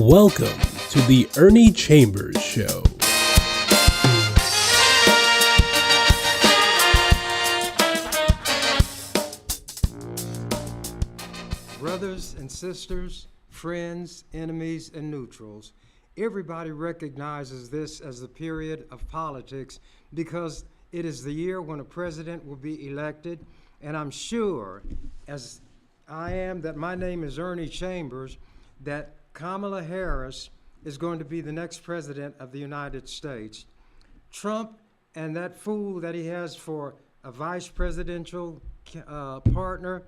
Welcome to the Ernie Chambers Show. Brothers and sisters, friends, enemies, and neutrals, everybody recognizes this as the period of politics because it is the year when a president will be elected, and I'm sure, as I am, that my name is Ernie Chambers, that Kamala Harris is going to be the next president of the United States. Trump and that fool that he has for a vice presidential partner,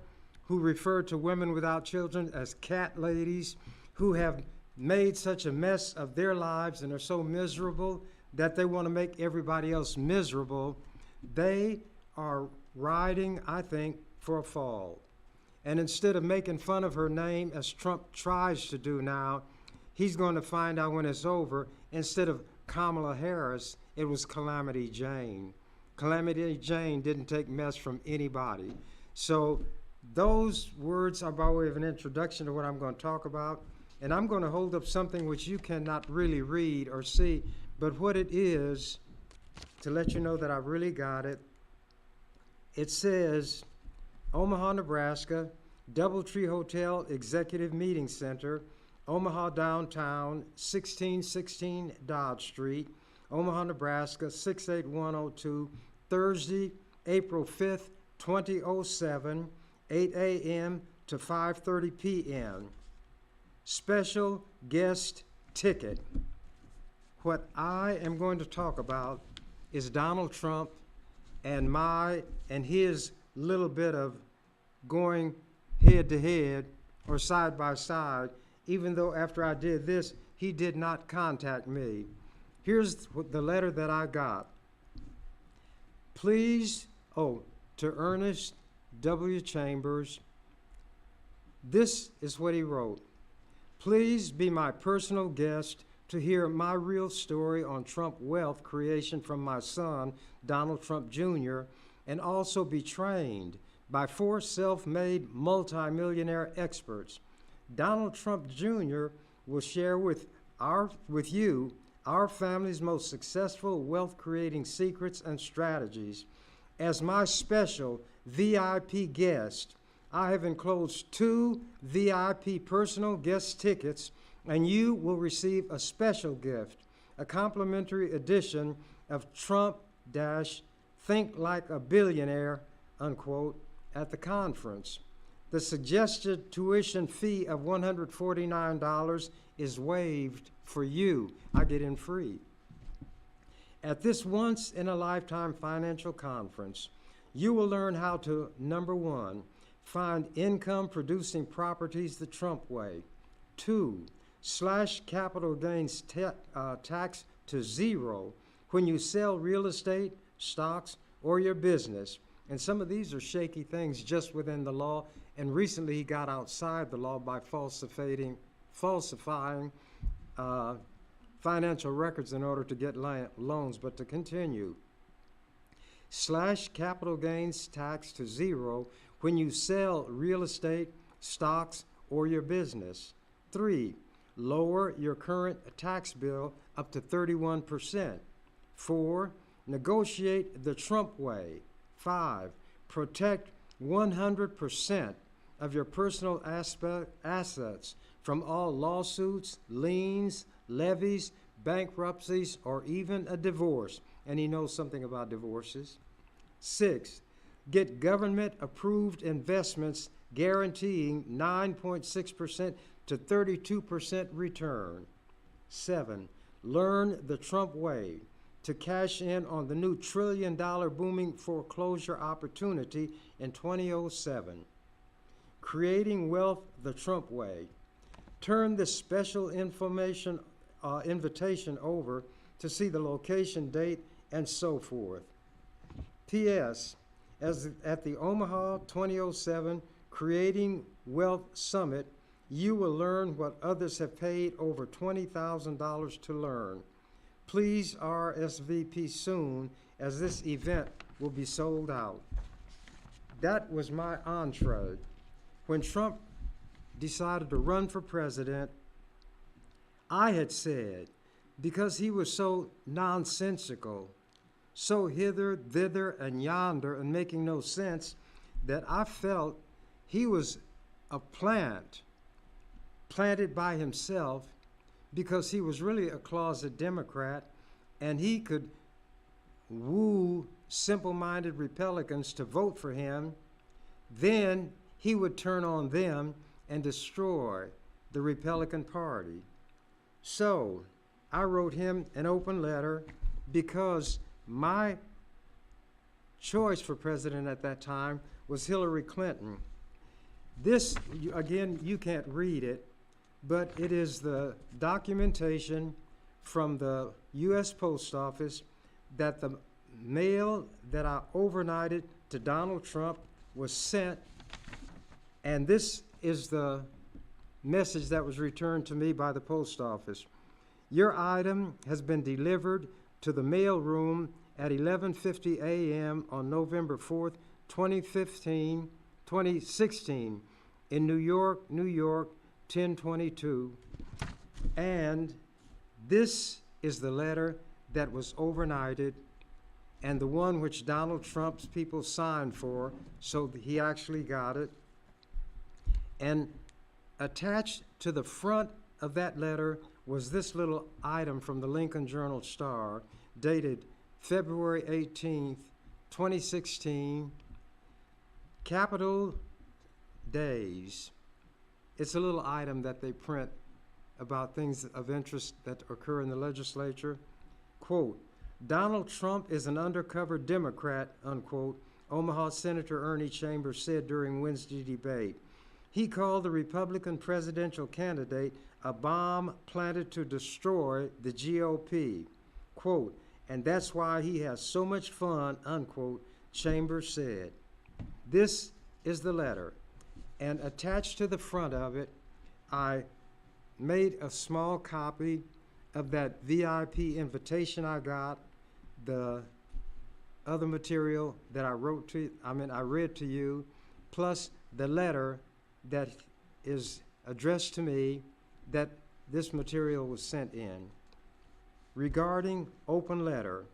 who refer to women without children as cat ladies, who have made such a mess of their lives and are so miserable that they want to make everybody else miserable, they are riding, I think, for a fall. And instead of making fun of her name, as Trump tries to do now, he's going to find out when it's over, instead of Kamala Harris, it was Calamity Jane. Calamity Jane didn't take mess from anybody. So those words are by way of an introduction to what I'm going to talk about. And I'm going to hold up something which you cannot really read or see, but what it is, to let you know that I really got it. It says, Omaha, Nebraska, Doubletree Hotel Executive Meeting Center, Omaha Downtown, 1616 Dodge Street, Omaha, Nebraska, 68102, Thursday, April 5th, 2007, 8 a.m. to 5:30 p.m. Special guest ticket. What I am going to talk about is Donald Trump and his little bit of going head to head or side by side, even though after I did this, he did not contact me. Here's the letter that I got. Please, to Ernest W. Chambers, this is what he wrote. Please be my personal guest to hear my real story on Trump wealth creation from my son, Donald Trump Jr., and also be trained by 4 self-made multimillionaire experts. Donald Trump Jr. will share with you our family's most successful wealth-creating secrets and strategies. As my special VIP guest, I have enclosed 2 VIP personal guest tickets, and you will receive a special gift, a complimentary edition of Trump-Think Like a Billionaire, unquote, at the conference. The suggested tuition fee of $149 is waived for you. I get in free. At this once-in-a-lifetime financial conference, you will learn how to, number 1, find income-producing properties the Trump way. 2, slash capital gains tax to 0 when you sell real estate, stocks, or your business. And some of these are shaky things just within the law. And recently he got outside the law by falsifying financial records in order to get loans. But to continue, slash capital gains tax to 0 when you sell real estate, stocks, or your business. 3, lower your current tax bill up to 31%. 4, negotiate the Trump way. 5, protect 100% of your personal assets from all lawsuits, liens, levies, bankruptcies, or even a divorce. And he knows something about divorces. 6, get government-approved investments guaranteeing 9.6% to 32% return. 7, learn the Trump way to cash in on the new $1 trillion booming foreclosure opportunity in 2007. Creating wealth the Trump way. Turn this special invitation over to see the location, date, and so forth. P.S. As at the Omaha 2007 Creating Wealth Summit, you will learn what others have paid over $20,000 to learn. Please RSVP soon, as this event will be sold out. That was my entree. When Trump decided to run for president, I had said, because he was so nonsensical, so hither, thither, and yonder, and making no sense, that I felt he was a plant planted by himself, because he was really a closet Democrat, and he could woo simple-minded Republicans to vote for him. Then he would turn on them and destroy the Republican Party. So I wrote him an open letter, because my choice for president at that time was Hillary Clinton. This, again, you can't read it, but it is the documentation from the U.S. Post Office that the mail that I overnighted to Donald Trump was sent, and this is the message that was returned to me by the post office. Your item has been delivered to the mail room at 11:50 a.m. on November 4th, 2016 in New York, 1022. And this is the letter that was overnighted, and the one which Donald Trump's people signed for, so he actually got it. And attached to the front of that letter was this little item from the Lincoln Journal-Star, dated February 18th, 2016, Capitol Days. It's a little item that they print about things of interest that occur in the legislature. Quote, Donald Trump is an undercover Democrat, unquote, Omaha Senator Ernie Chambers said during Wednesday debate. He called the Republican presidential candidate a bomb planted to destroy the GOP. Quote, and that's why he has so much fun, unquote, Chambers said. This is the letter. And attached to the front of it, I made a small copy of that VIP invitation I got, the other material that I read to you, plus the letter that is addressed to me that this material was sent in. Regarding open letter,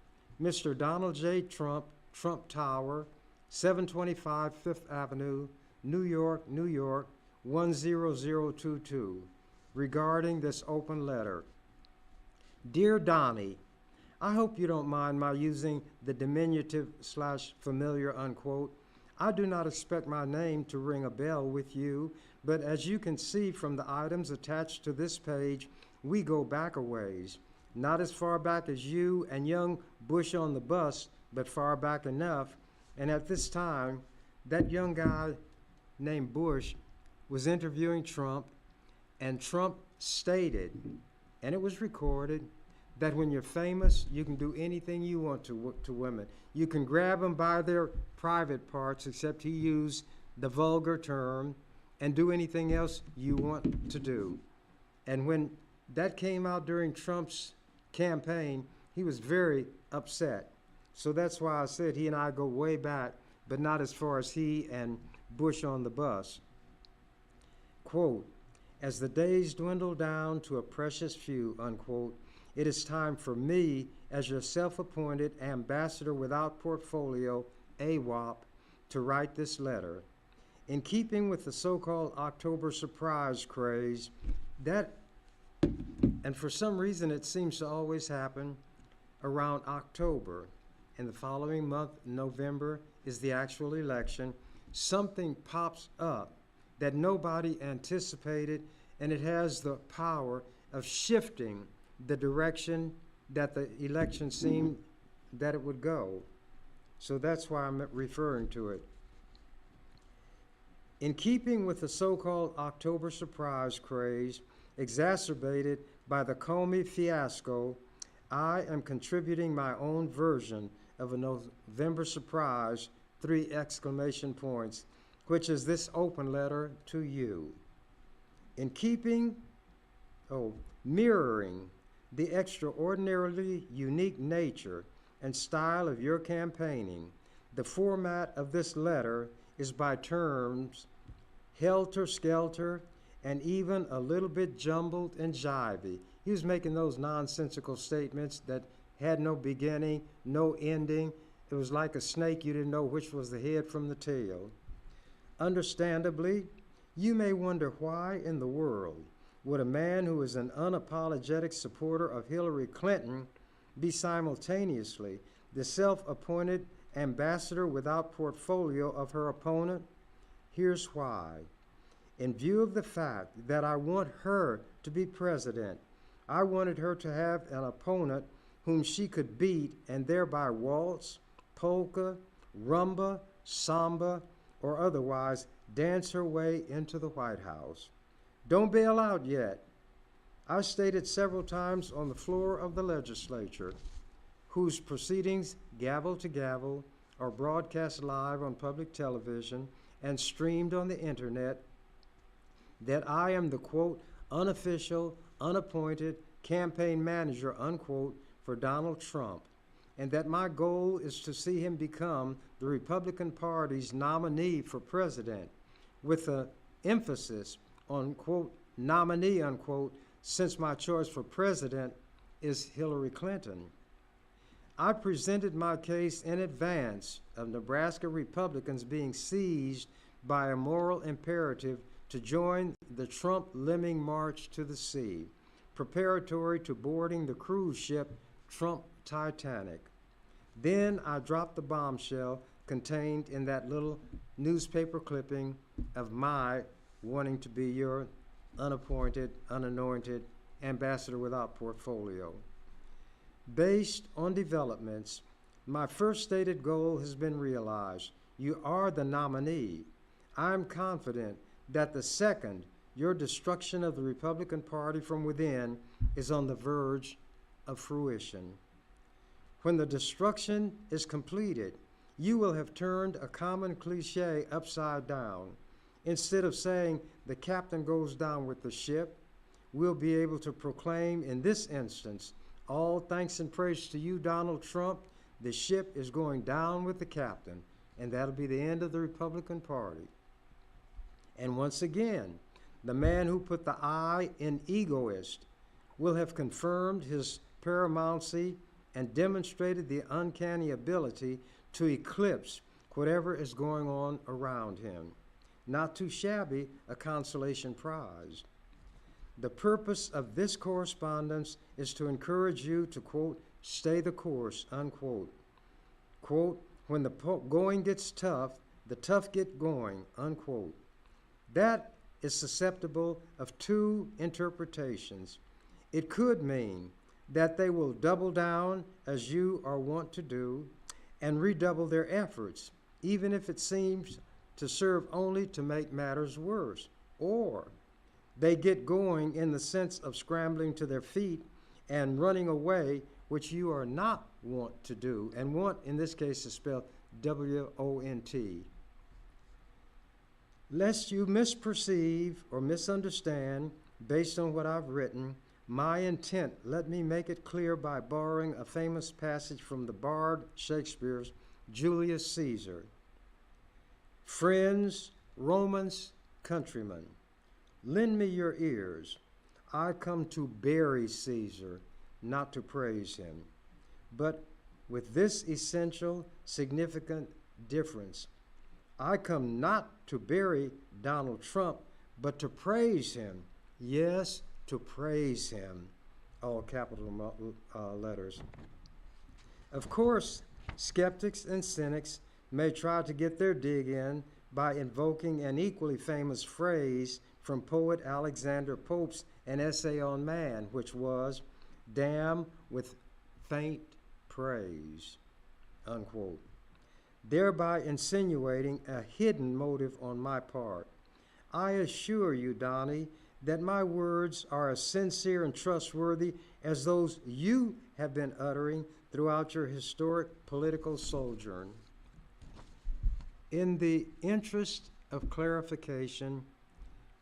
Mr. Donald J. Trump, Trump Tower, 725 Fifth Avenue, New York, 10022. Regarding this open letter. Dear Donnie, I hope you don't mind my using the diminutive / familiar, unquote. I do not expect my name to ring a bell with you, but as you can see from the items attached to this page, we go back a ways. Not as far back as you and young Bush on the bus, but far back enough. And at this time, that young guy named Bush was interviewing Trump, and Trump stated, and it was recorded, that when you're famous, you can do anything you want to women. You can grab them by their private parts, except he used the vulgar term, and do anything else you want to do. And when that came out during Trump's campaign, he was very upset. So that's why I said he and I go way back, but not as far as he and Bush on the bus. Quote, as the days dwindle down to a precious few, unquote, it is time for me, as your self-appointed ambassador without portfolio, AWOP, to write this letter. In keeping with the so-called October surprise craze, and for some reason it seems to always happen around October, and the following month, November, is the actual election, something pops up that nobody anticipated, and it has the power of shifting the direction that the election seemed that it would go. So that's why I'm referring to it. In keeping with the so-called October surprise craze, exacerbated by the Comey fiasco, I am contributing my own version of a November surprise, 3 exclamation points, which is this open letter to you. In keeping, mirroring the extraordinarily unique nature and style of your campaigning, the format of this letter is by terms helter-skelter and even a little bit jumbled and jivey. He was making those nonsensical statements that had no beginning, no ending. It was like a snake, you didn't know which was the head from the tail. Understandably, you may wonder why in the world would a man who is an unapologetic supporter of Hillary Clinton be simultaneously the self-appointed ambassador without portfolio of her opponent? Here's why. In view of the fact that I want her to be president, I wanted her to have an opponent whom she could beat and thereby waltz, polka, rumba, samba, or otherwise dance her way into the White House. Don't bail out yet. I stated several times on the floor of the legislature, whose proceedings, gavel to gavel, are broadcast live on public television and streamed on the internet, that I am the, quote, unofficial, unappointed campaign manager, unquote, for Donald Trump, and that my goal is to see him become the Republican Party's nominee for president, with an emphasis on, quote, nominee, unquote, since my choice for president is Hillary Clinton. I presented my case in advance of Nebraska Republicans being seized by a moral imperative to join the Trump lemming march to the sea, preparatory to boarding the cruise ship Trump Titanic. Then I dropped the bombshell contained in that little newspaper clipping of my wanting to be your unappointed, unanointed ambassador without portfolio. Based on developments, my first stated goal has been realized. You are the nominee. I'm confident that the second, your destruction of the Republican Party from within, is on the verge of fruition. When the destruction is completed, you will have turned a common cliche upside down. Instead of saying the captain goes down with the ship, we'll be able to proclaim in this instance, all thanks and praise to you, Donald Trump, the ship is going down with the captain, and that'll be the end of the Republican Party. And once again, the man who put the I in egoist will have confirmed his paramountcy and demonstrated the uncanny ability to eclipse whatever is going on around him. Not too shabby a consolation prize. The purpose of this correspondence is to encourage you to, quote, stay the course, unquote. Quote, when the going gets tough, the tough get going, unquote. That is susceptible of two interpretations. It could mean that they will double down, as you are wont to do, and redouble their efforts, even if it seems to serve only to make matters worse. Or they get going in the sense of scrambling to their feet and running away, which you are not wont to do. And want, in this case, is spelled W-O-N-T. Lest you misperceive or misunderstand, based on what I've written, my intent, let me make it clear by borrowing a famous passage from the bard Shakespeare's Julius Caesar. Friends, Romans, countrymen, lend me your ears. I come to bury Caesar, not to praise him. But with this essential, significant difference, I come not to bury Donald Trump, but to praise him. Yes, to praise him. All capital letters. Of course, skeptics and cynics may try to get their dig in by invoking an equally famous phrase from poet Alexander Pope's An Essay on Man, which was, damn with faint praise, unquote, thereby insinuating a hidden motive on my part. I assure you, Donnie, that my words are as sincere and trustworthy as those you have been uttering throughout your historic political sojourn. In the interest of clarification,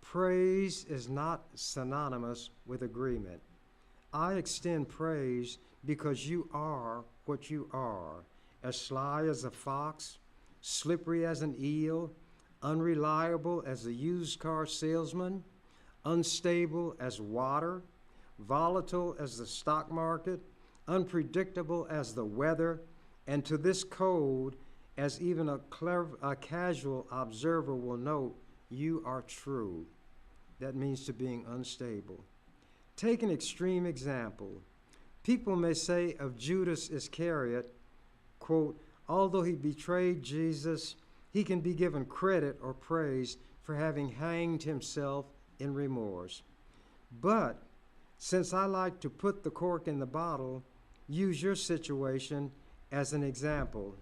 praise is not synonymous with agreement. I extend praise because you are what you are, as sly as a fox, slippery as an eel, unreliable as a used car salesman, unstable as water, volatile as the stock market, unpredictable as the weather, and to this code, as even a casual observer will note, you are true. That means to being unstable. Take an extreme example. People may say of Judas Iscariot, quote, although he betrayed Jesus, he can be given credit or praise for having hanged himself in remorse. But since I like to put the cork in the bottle, use your situation as an example.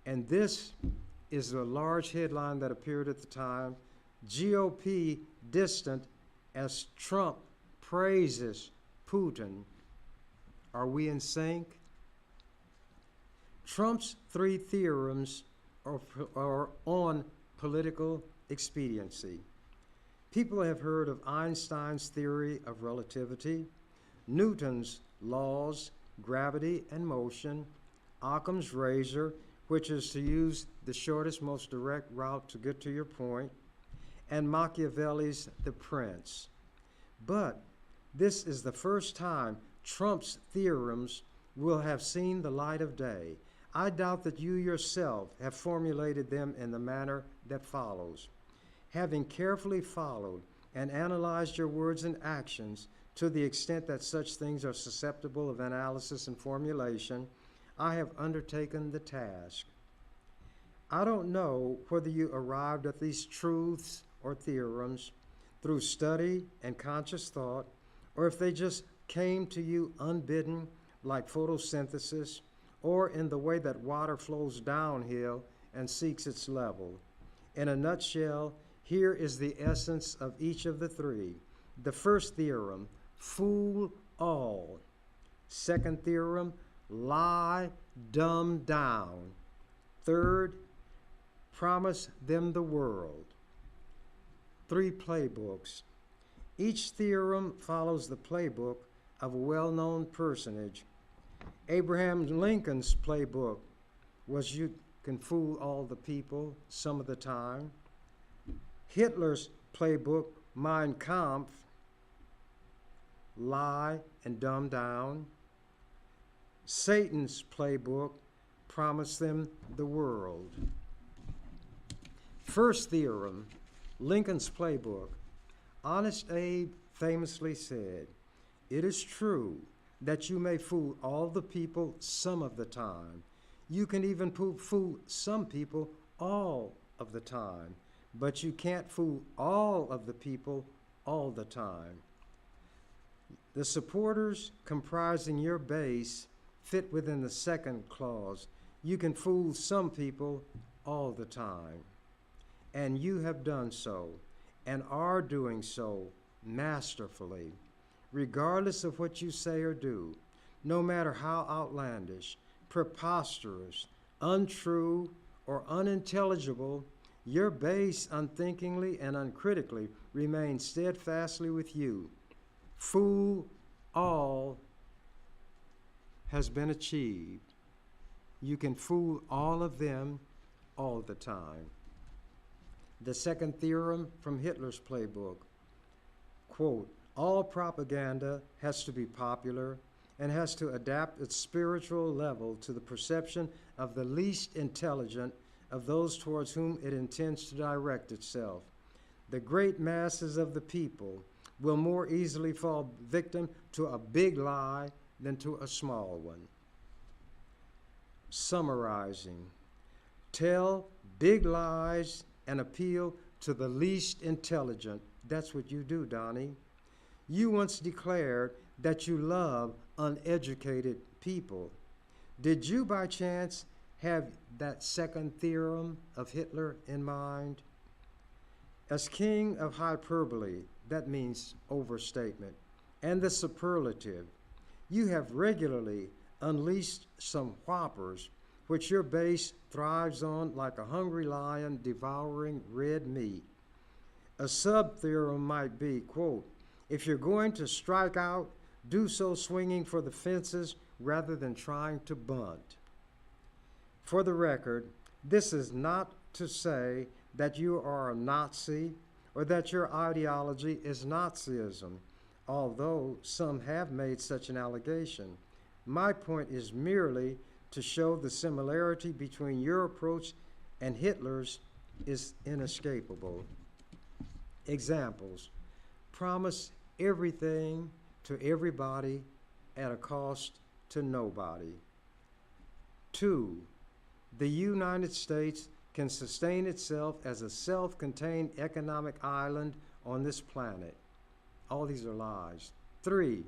And this is a large headline that appeared at the time. GOP distant as Trump praises Putin. Are we in sync? Trump's 3 theorems are on political expediency. People have heard of Einstein's theory of relativity, Newton's laws, gravity and motion, Occam's razor, which is to use the shortest, most direct route to get to your point, and Machiavelli's The Prince. But this is the first time Trump's theorems will have seen the light of day. I doubt that you yourself have formulated them in the manner that follows. Having carefully followed and analyzed your words and actions to the extent that such things are susceptible of analysis and formulation, I have undertaken the task. I don't know whether you arrived at these truths or theorems through study and conscious thought, or if they just came to you unbidden like photosynthesis, or in the way that water flows downhill and seeks its level. In a nutshell, here is the essence of each of the 3. The first theorem, fool all. Second theorem, lie, dumb down. Third, promise them the world. 3 playbooks. Each theorem follows the playbook of a well-known personage. Abraham Lincoln's playbook was you can fool all the people some of the time. Hitler's playbook, Mein Kampf, lie and dumb down. Satan's playbook, promise them the world. First theorem, Lincoln's playbook. Honest Abe famously said, "It is true that you may fool all the people some of the time. You can even fool some people all of the time, but you can't fool all of the people all the time." The supporters comprising your base fit within the second clause. You can fool some people all the time. And you have done so, and are doing so masterfully. Regardless of what you say or do, no matter how outlandish, preposterous, untrue, or unintelligible, your base unthinkingly and uncritically remains steadfastly with you. Fool all has been achieved. You can fool all of them all the time. The second theorem from Hitler's playbook, quote, all propaganda has to be popular and has to adapt its spiritual level to the perception of the least intelligent of those towards whom it intends to direct itself. The great masses of the people will more easily fall victim to a big lie than to a small one. Summarizing, tell big lies and appeal to the least intelligent. That's what you do, Donnie. You once declared that you love uneducated people. Did you by chance have that second theorem of Hitler in mind? As king of hyperbole, that means overstatement, and the superlative, you have regularly unleashed some whoppers which your base thrives on like a hungry lion devouring red meat. A sub-theorem might be, quote, if you're going to strike out, do so swinging for the fences rather than trying to bunt. For the record, this is not to say that you are a Nazi or that your ideology is Nazism. although some have made such an allegation. My point is merely to show the similarity between your approach and Hitler's is inescapable. Examples: promise everything to everybody at a cost to nobody. 2. The United States can sustain itself as a self-contained economic island on this planet. All these are lies. 3.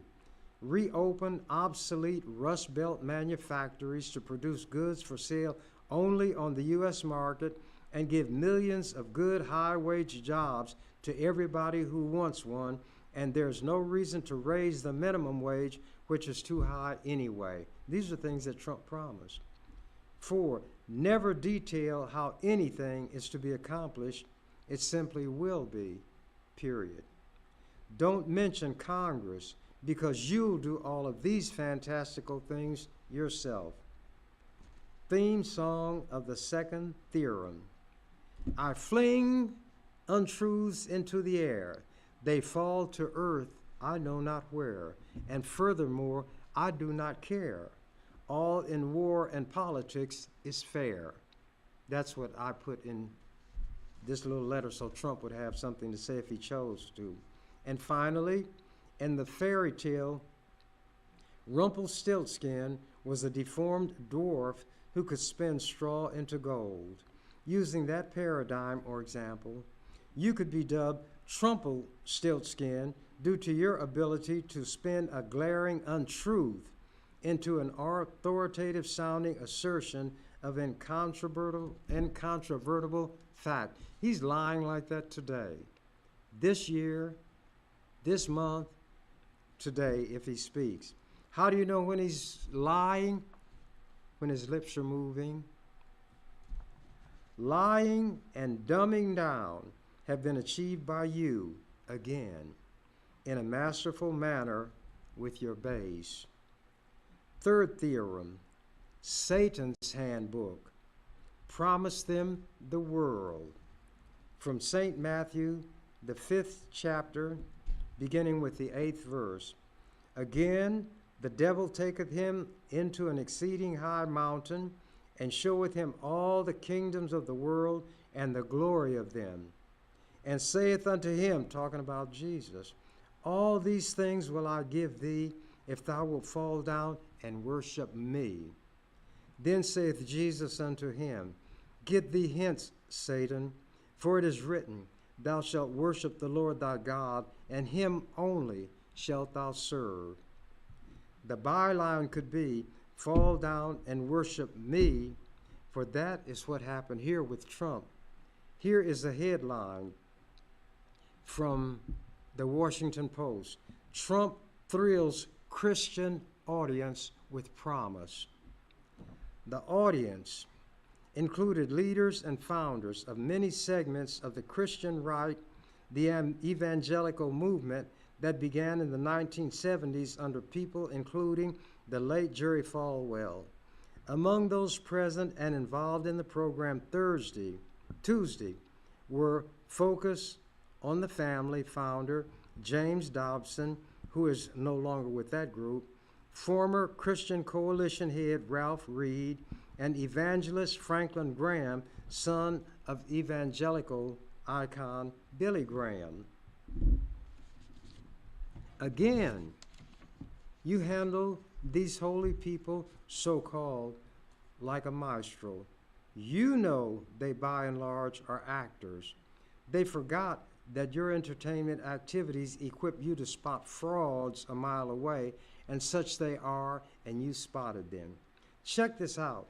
Reopen obsolete Rust Belt manufactories to produce goods for sale only on the U.S. market and give millions of good high-wage jobs to everybody who wants one, and there's no reason to raise the minimum wage, which is too high anyway. These are things that Trump promised. 4. Never detail how anything is to be accomplished. It simply will be, period. Don't mention Congress, because you'll do all of these fantastical things yourself. Theme song of the second theorem. I fling untruths into the air. They fall to earth, I know not where. And furthermore, I do not care. All in war and politics is fair. That's what I put in this little letter so Trump would have something to say if he chose to. And finally, in the fairy tale, Rumpelstiltskin was a deformed dwarf who could spin straw into gold. Using that paradigm or example, you could be dubbed Trumpelstiltskin due to your ability to spin a glaring untruth into an authoritative sounding assertion of incontrovertible fact. He's lying like that today. This year, this month, today, if he speaks. How do you know when he's lying? When his lips are moving. Lying and dumbing down have been achieved by you, again, in a masterful manner with your base. Third theorem, Satan's handbook. Promise them the world. From St. Matthew, the 5th chapter, beginning with the 8th verse. Again, the devil taketh him into an exceeding high mountain, and showeth him all the kingdoms of the world and the glory of them, and saith unto him, talking about Jesus, all these things will I give thee, if thou wilt fall down and worship me. Then saith Jesus unto him, Get thee hence, Satan, for it is written, Thou shalt worship the Lord thy God, and him only shalt thou serve. The byline could be, Fall down and worship me, for that is what happened here with Trump. Here is a headline from the Washington Post. Trump thrills Christian audience with promise. The audience included leaders and founders of many segments of the Christian right, the evangelical movement that began in the 1970s under people including the late Jerry Falwell. Among those present and involved in the program Tuesday were Focus on the Family founder James Dobson, who is no longer with that group, former Christian Coalition head Ralph Reed, and evangelist Franklin Graham, son of evangelical icon Billy Graham. Again, you handle these holy people, so-called, like a maestro. You know they by and large are actors. They forgot that your entertainment activities equip you to spot frauds a mile away, and such they are, and you spotted them. Check this out.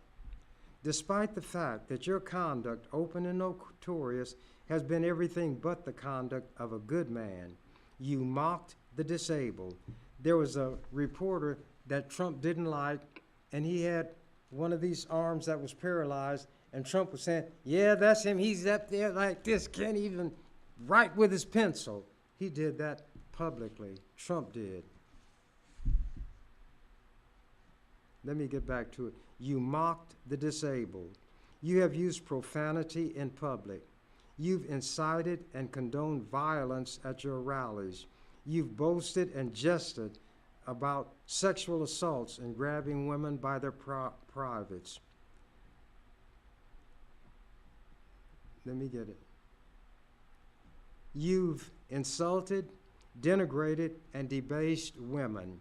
Despite the fact that your conduct, open and notorious, has been everything but the conduct of a good man, you mocked the disabled. There was a reporter that Trump didn't like, and he had one of these arms that was paralyzed, and Trump was saying, yeah, that's him. He's up there like this, can't even write with his pencil. He did that publicly. Trump did. Let me get back to it. You mocked the disabled. You have used profanity in public. You've incited and condoned violence at your rallies. You've boasted and jested about sexual assaults and grabbing women by their privates. Let me get it. You've insulted, denigrated, and debased women.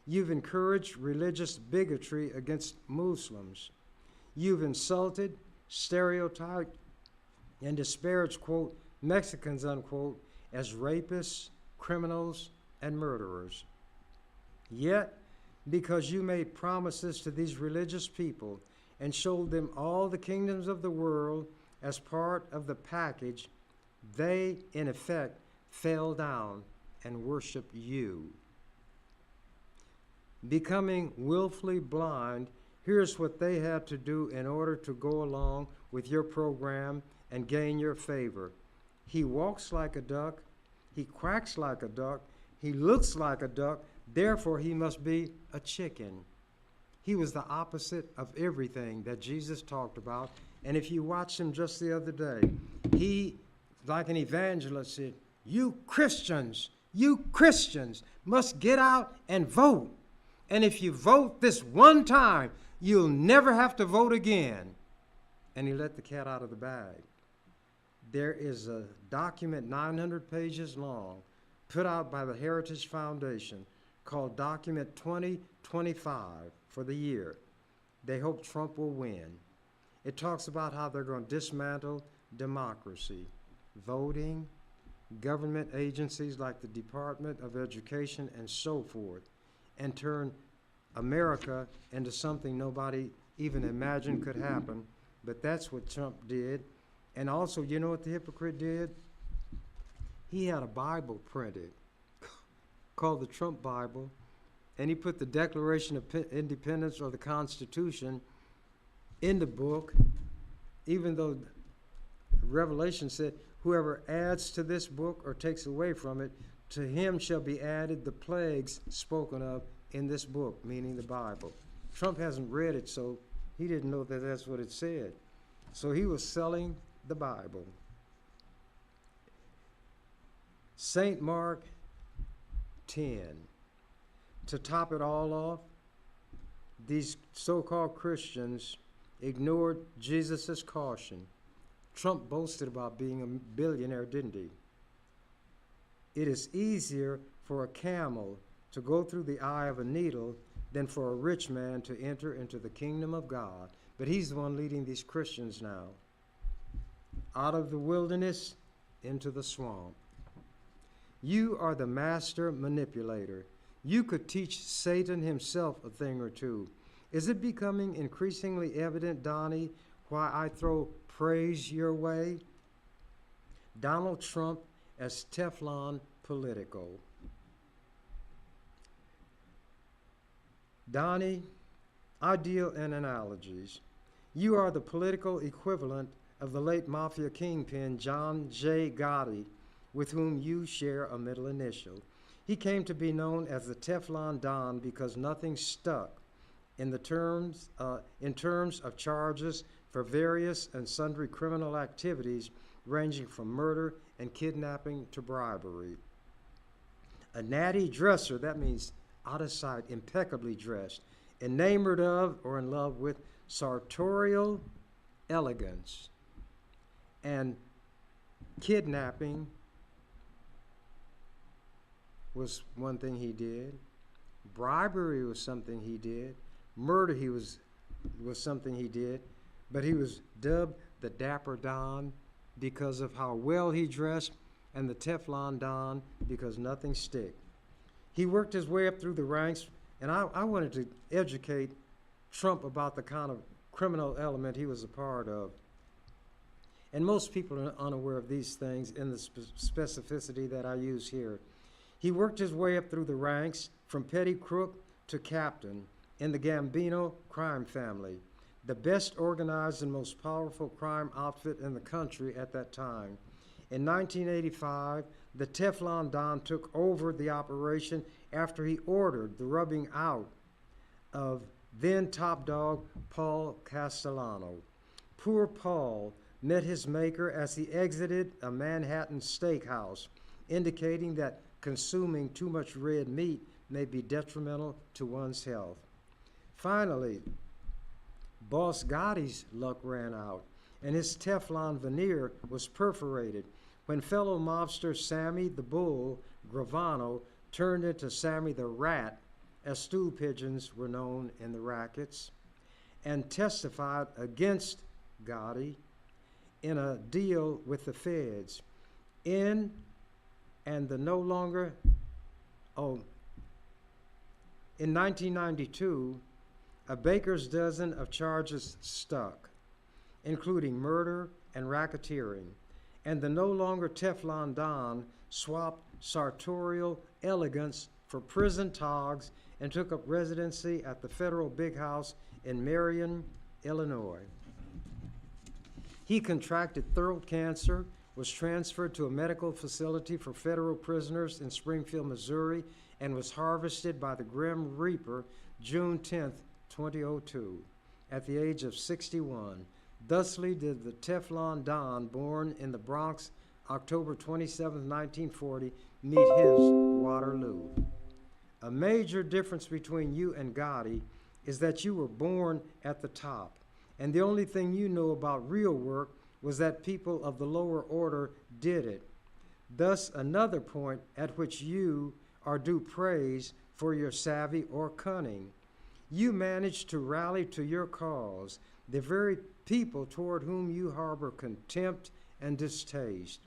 You've encouraged religious bigotry against Muslims. You've insulted, stereotyped, and disparaged, quote, Mexicans, unquote, as rapists, criminals, and murderers. Yet, because you made promises to these religious people and showed them all the kingdoms of the world as part of the package, they, in effect, fell down and worshiped you. Becoming willfully blind, here's what they had to do in order to go along with your program and gain your favor. He walks like a duck, he quacks like a duck, he looks like a duck, therefore he must be a chicken. He was the opposite of everything that Jesus talked about. And if you watched him just the other day, he, like an evangelist, said, you Christians must get out and vote. And if you vote this one time, you'll never have to vote again. And he let the cat out of the bag. There is a document 900 pages long put out by the Heritage Foundation called Document 2025 for the year. They hope Trump will win. It talks about how they're going to dismantle democracy, voting, government agencies like the Department of Education and so forth, and turn America into something nobody even imagined could happen. But that's what Trump did. And also, you know what the hypocrite did? He had a Bible printed called the Trump Bible, and he put the Declaration of Independence or the Constitution in the book, even though Revelation said, whoever adds to this book or takes away from it, to him shall be added the plagues spoken of in this book, meaning the Bible. Trump hasn't read it, so he didn't know that that's what it said. So he was selling the Bible. St. Mark 10. To top it all off, these so-called Christians ignored Jesus' caution. Trump boasted about being a billionaire, didn't he? It is easier for a camel to go through the eye of a needle than for a rich man to enter into the kingdom of God. But he's the one leading these Christians now out of the wilderness into the swamp. You are the master manipulator. You could teach Satan himself a thing or two. Is it becoming increasingly evident, Donnie, why I throw praise your way? Donald Trump as Teflon Politico. Donnie, I deal in analogies. You are the political equivalent of the late mafia kingpin John J. Gotti, with whom you share a middle initial. He came to be known as the Teflon Don because nothing stuck in terms of charges for various and sundry criminal activities ranging from murder and kidnapping to bribery. A natty dresser, that means out of sight, impeccably dressed, enamored of or in love with sartorial elegance, and kidnapping was one thing he did. Bribery was something he did. Murder was something he did. But he was dubbed the Dapper Don because of how well he dressed, and the Teflon Don because nothing stick. He worked his way up through the ranks, and I wanted to educate Trump about the kind of criminal element he was a part of. And most people are unaware of these things in the specificity that I use here. He worked his way up through the ranks from petty crook to captain in the Gambino crime family, the best organized and most powerful crime outfit in the country at that time. In 1985, the Teflon Don took over the operation after he ordered the rubbing out of then top dog Paul Castellano. Poor Paul met his maker as he exited a Manhattan steakhouse, indicating that consuming too much red meat may be detrimental to one's health. Finally, Boss Gotti's luck ran out, and his Teflon veneer was perforated when fellow mobster Sammy the Bull Gravano turned into Sammy the Rat, as stool pigeons were known in the rackets, and testified against Gotti in a deal with the feds. In 1992, a baker's dozen of charges stuck, including murder and racketeering, and the no longer Teflon Don swapped sartorial elegance for prison togs and took up residency at the federal big house in Marion, Illinois. He contracted throat cancer, was transferred to a medical facility for federal prisoners in Springfield, Missouri, and was harvested by the Grim Reaper June 10, 2002, at the age of 61. Thusly did the Teflon Don, born in the Bronx October 27, 1940, meet his Waterloo. A major difference between you and Gotti is that you were born at the top, and the only thing you know about real work was that people of the lower order did it. Thus, another point at which you are due praise for your savvy or cunning. You managed to rally to your cause the very people toward whom you harbor contempt and distaste,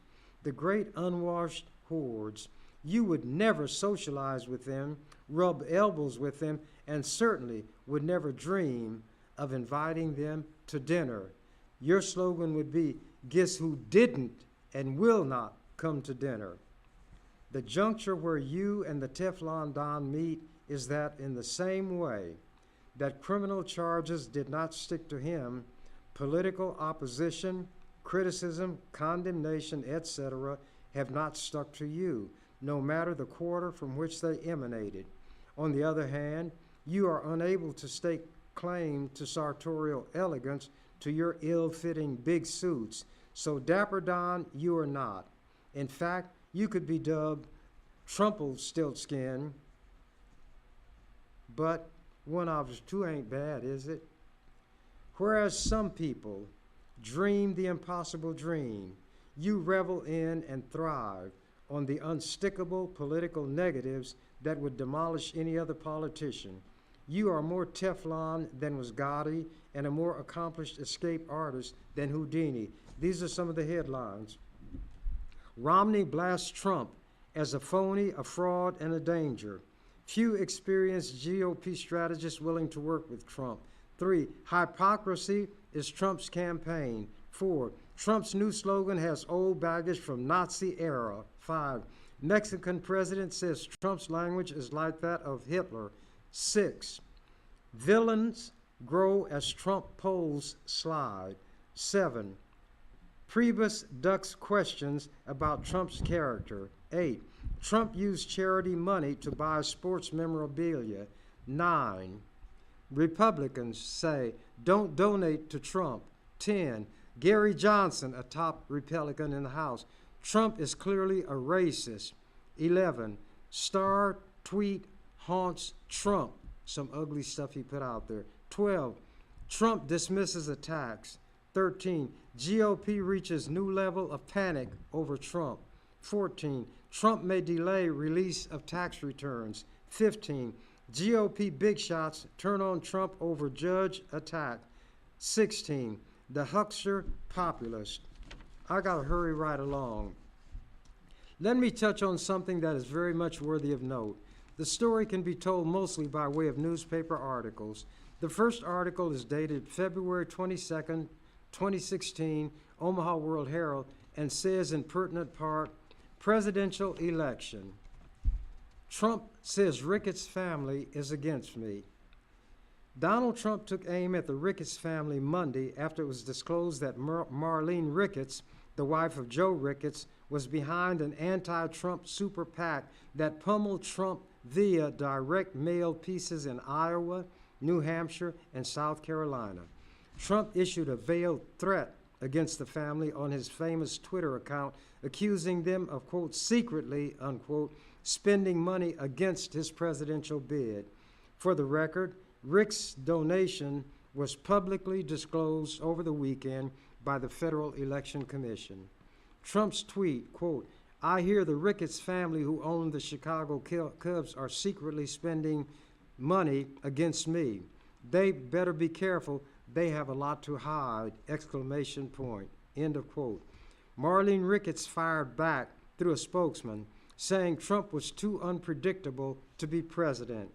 the great unwashed hordes. You would never socialize with them, rub elbows with them, and certainly would never dream of inviting them to dinner. Your slogan would be, "Guess who didn't and will not come to dinner?" The juncture where you and the Teflon Don meet is that in the same way that criminal charges did not stick to him, political opposition, criticism, condemnation, etc., have not stuck to you, no matter the quarter from which they emanated. On the other hand, you are unable to stake claim to sartorial elegance to your ill-fitting big suits, so Dapper Don you are not. In fact, you could be dubbed Trumpelstiltskin, but one of the two ain't bad, is it? Whereas some people dream the impossible dream, you revel in and thrive on the unstickable political negatives that would demolish any other politician. You are more Teflon than was Gotti and a more accomplished escape artist than Houdini. These are some of the headlines. Romney blasts Trump as a phony, a fraud, and a danger. Few experienced GOP strategists willing to work with Trump. 3, hypocrisy is Trump's campaign. 4, Trump's new slogan has old baggage from Nazi era. 5, Mexican president says Trump's language is like that of Hitler. 6, villains grow as Trump polls slide. 7, Priebus ducks questions about Trump's character. 8, Trump used charity money to buy sports memorabilia. 9, Republicans say don't donate to Trump. 10, Gary Johnson, a top Republican in the House, Trump is clearly a racist. 11, star tweet haunts Trump, some ugly stuff he put out there. 12, Trump dismisses attacks. 13, GOP reaches new level of panic over Trump. 14, Trump may delay release of tax returns. 15, GOP big shots turn on Trump over judge attack. 16, the huckster populist. I gotta hurry right along. Let me touch on something that is very much worthy of note. The story can be told mostly by way of newspaper articles. The first article is dated February 22nd, 2016, Omaha World Herald, and says in pertinent part, presidential election. Trump says Ricketts family is against me. Donald Trump took aim at the Ricketts family Monday after it was disclosed that Marlene Ricketts, the wife of Joe Ricketts, was behind an anti-Trump super PAC that pummeled Trump via direct mail pieces in Iowa, New Hampshire, and South Carolina. Trump issued a veiled threat against the family on his famous Twitter account, accusing them of, quote, secretly, unquote, spending money against his presidential bid. For the record, Rick's donation was publicly disclosed over the weekend by the Federal Election Commission. Trump's tweet, quote, "I hear the Ricketts family who own the Chicago Cubs are secretly spending money against me. They better be careful. They have a lot to hide," exclamation point, end of quote. Marlene Ricketts fired back through a spokesman, saying Trump was too unpredictable to be president.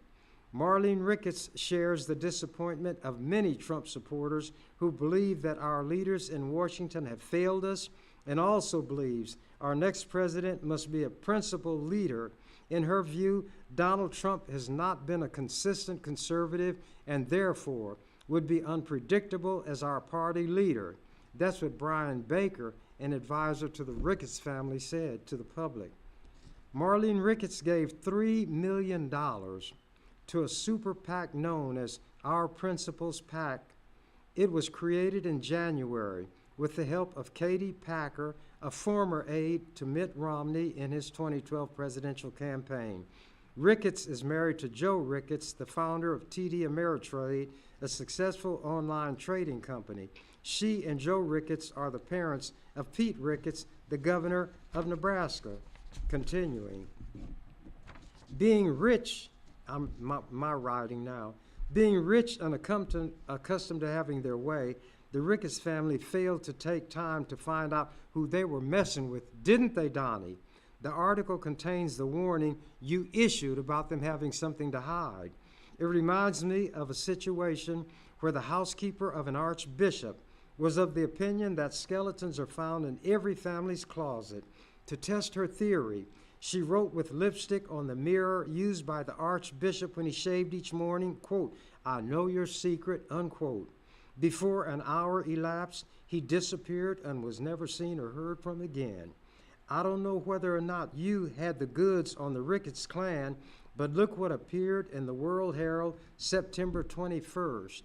Marlene Ricketts shares the disappointment of many Trump supporters who believe that our leaders in Washington have failed us, and also believes our next president must be a principled leader. In her view, Donald Trump has not been a consistent conservative and therefore would be unpredictable as our party leader. That's what Brian Baker, an advisor to the Ricketts family, said to the public. Marlene Ricketts gave $3 million to a super PAC known as Our Principles PAC. It was created in January with the help of Katie Packer, a former aide to Mitt Romney in his 2012 presidential campaign. Ricketts is married to Joe Ricketts, the founder of TD Ameritrade, a successful online trading company. She and Joe Ricketts are the parents of Pete Ricketts, the governor of Nebraska. Continuing. Being rich, my writing now, being rich and accustomed to having their way, the Ricketts family failed to take time to find out who they were messing with, didn't they, Donnie? The article contains the warning you issued about them having something to hide. It reminds me of a situation where the housekeeper of an archbishop was of the opinion that skeletons are found in every family's closet. To test her theory, she wrote with lipstick on the mirror used by the archbishop when he shaved each morning, quote, "I know your secret," unquote. Before an hour elapsed, he disappeared and was never seen or heard from again. I don't know whether or not you had the goods on the Ricketts clan, but look what appeared in the World Herald September 21st.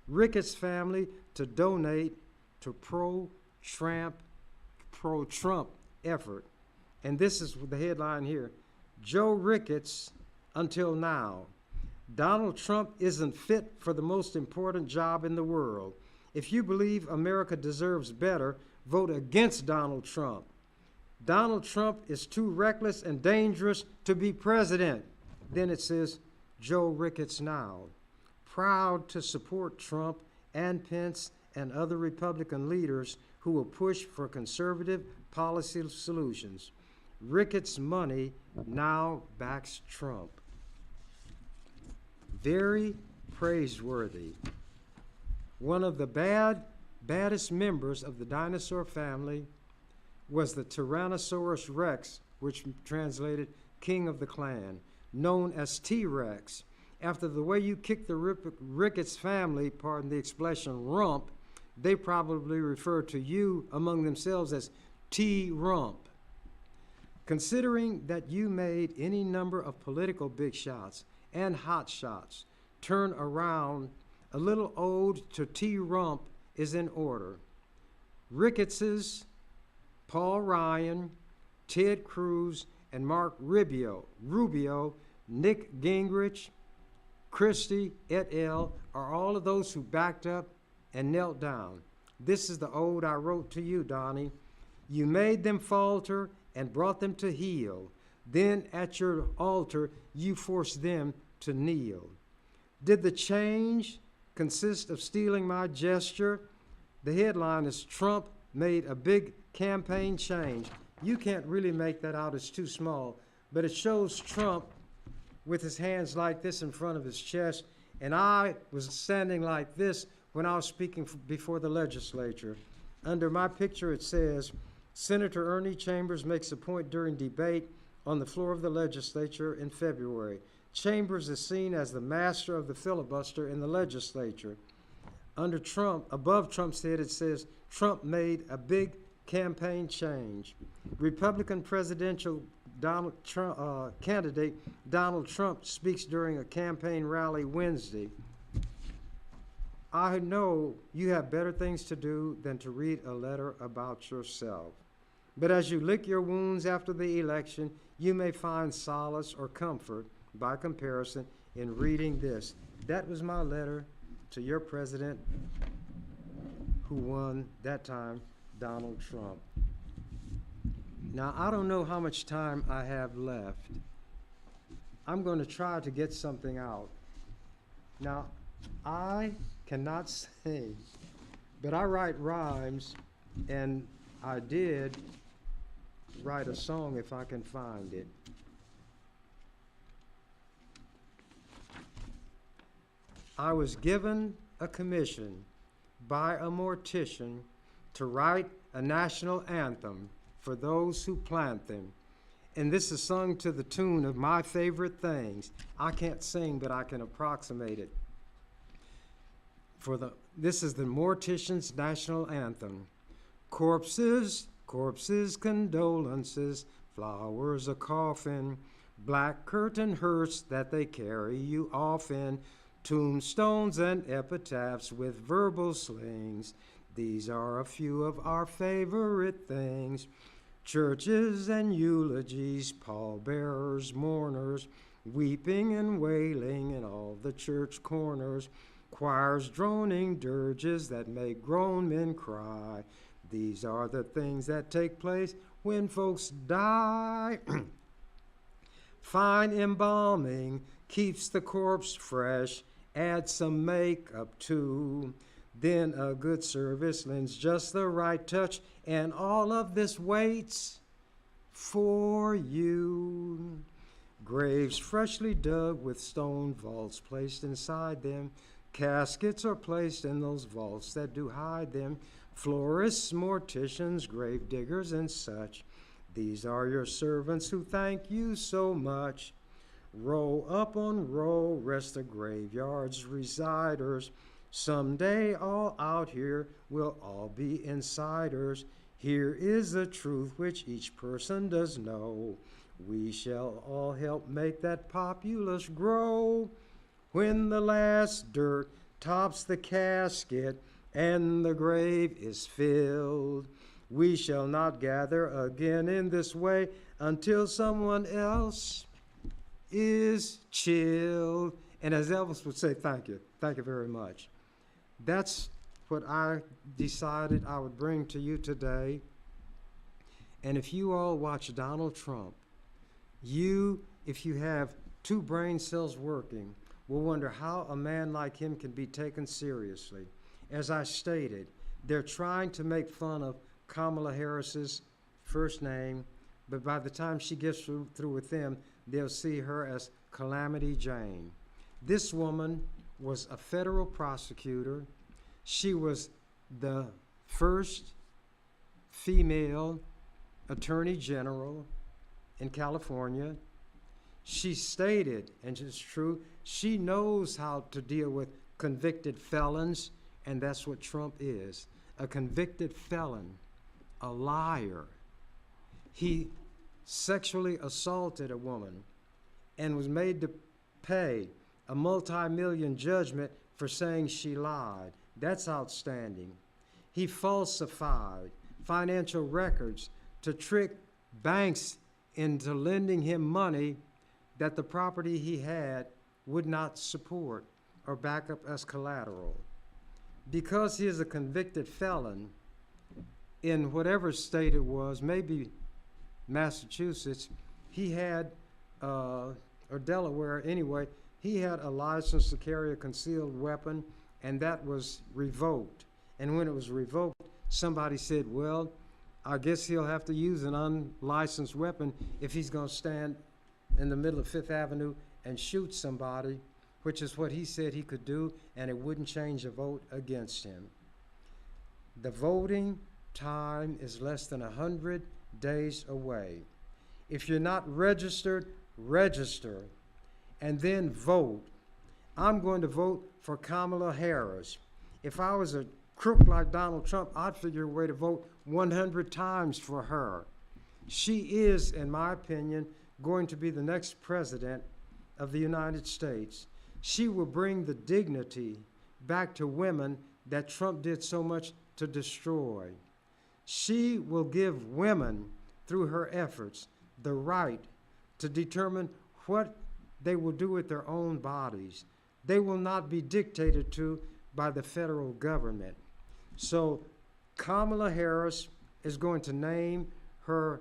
Ricketts family to donate to pro-Trump effort. And this is the headline here. Joe Ricketts until now. Donald Trump isn't fit for the most important job in the world. If you believe America deserves better, vote against Donald Trump. Donald Trump is too reckless and dangerous to be president. Then it says, Joe Ricketts now. Proud to support Trump and Pence and other Republican leaders who will push for conservative policy solutions. Ricketts' money now backs Trump. Very praiseworthy. One of the baddest members of the dinosaur family was the Tyrannosaurus Rex, which translated King of the Clan, known as T-Rex. After the way you kicked the Ricketts family, pardon the expression, rump, they probably refer to you among themselves as T-Rump. Considering that you made any number of political big shots and hot shots turn around, a little ode to T-Rump is in order. Ricketts's, Paul Ryan, Ted Cruz, and Mark Rubio, Nick Gingrich, Christie, et al. Are all of those who backed up and knelt down. This is the ode I wrote to you, Donnie. You made them falter and brought them to heel. Then at your altar, you forced them to kneel. Did the change consist of stealing my gesture? The headline is Trump made a big campaign change. You can't really make that out, it's too small, but it shows Trump with his hands like this in front of his chest, and I was standing like this when I was speaking before the legislature. Under my picture it says, Senator Ernie Chambers makes a point during debate on the floor of the legislature in February. Chambers is seen as the master of the filibuster in the legislature. Under Trump, above Trump's head, it says, Trump made a big campaign change. Republican presidential candidate Donald Trump speaks during a campaign rally Wednesday. I know you have better things to do than to read a letter about yourself. But as you lick your wounds after the election, You may find solace or comfort by comparison in reading this. That was my letter to your president who won that time, Donald Trump. Now, I don't know how much time I have left. I'm going to try to get something out. Now, I cannot sing, but I write rhymes, and I did write a song if I can find it. I was given a commission by a mortician to write a national anthem for those who plant them. And this is sung to the tune of My Favorite Things. I can't sing, but I can approximate it. This is the mortician's national anthem. Corpses, corpses, condolences, flowers a coffin, black curtain hearse that they carry you off in, tombstones and epitaphs with verbal slings. These are a few of our favorite things. Churches and eulogies, pallbearers, mourners, weeping and wailing in all the church corners, choirs droning dirges that make grown men cry. These are the things that take place when folks die. Fine embalming keeps the corpse fresh, add some makeup too. Then a good service lends just the right touch, and all of this waits for you. Graves freshly dug with stone vaults placed inside them. Caskets are placed in those vaults that do hide them. Florists, morticians, grave diggers, and such. These are your servants who thank you so much. Row up on row rest the graveyard's residers. Someday all out here will all be insiders. Here is the truth which each person does know. We shall all help make that populace grow. When the last dirt tops the casket and the grave is filled, we shall not gather again in this way until someone else is chilled. And as Elvis would say, thank you very much. That's what I decided I would bring to you today. And if you all watch Donald Trump, if you have two brain cells working, will wonder how a man like him can be taken seriously. As I stated, they're trying to make fun of Kamala Harris's first name, but by the time she gets through with them, they'll see her as Calamity Jane. This woman was a federal prosecutor. She was the first female attorney general in California. She stated, and it's true, she knows how to deal with convicted felons, and that's what Trump is, a convicted felon, a liar. He sexually assaulted a woman and was made to pay a multi-million judgment for saying she lied. That's outstanding. He falsified financial records to trick banks into lending him money that the property he had would not support or back up as collateral. Because he is a convicted felon in whatever state it was, maybe Massachusetts, he had, or Delaware anyway, he had a license to carry a concealed weapon, and that was revoked. And when it was revoked, somebody said, well, I guess he'll have to use an unlicensed weapon if he's going to stand in the middle of Fifth Avenue and shoot somebody, which is what he said he could do, and it wouldn't change a vote against him. The voting time is less than 100 days away. If you're not registered, register, and then vote. I'm going to vote for Kamala Harris. If I was a crook like Donald Trump, I'd figure a way to vote 100 times for her. She is, in my opinion, going to be the next president of the United States. She will bring the dignity back to women that Trump did so much to destroy. She will give women, through her efforts, the right to determine what they will do with their own bodies. They will not be dictated to by the federal government. So Kamala Harris is going to name her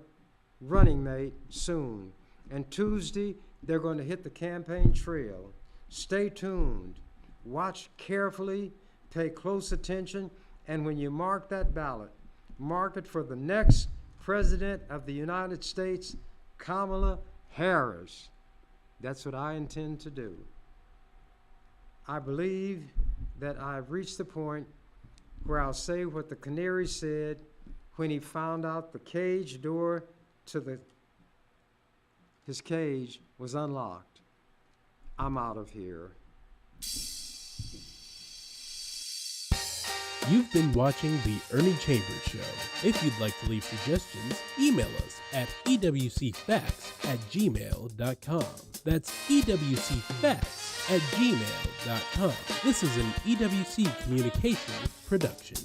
running mate soon. And Tuesday, they're going to hit the campaign trail. Stay tuned. Watch carefully. Pay close attention. And when you mark that ballot, mark it for the next President of the United States, Kamala Harris. That's what I intend to do. I believe that I've reached the point where I'll say what the canary said when he found out the cage door to his cage was unlocked. I'm out of here. You've been watching The Ernie Chambers Show. If you'd like to leave suggestions, email us at ewcfacts@gmail.com. That's ewcfacts@gmail.com. This is an EWC Communications production.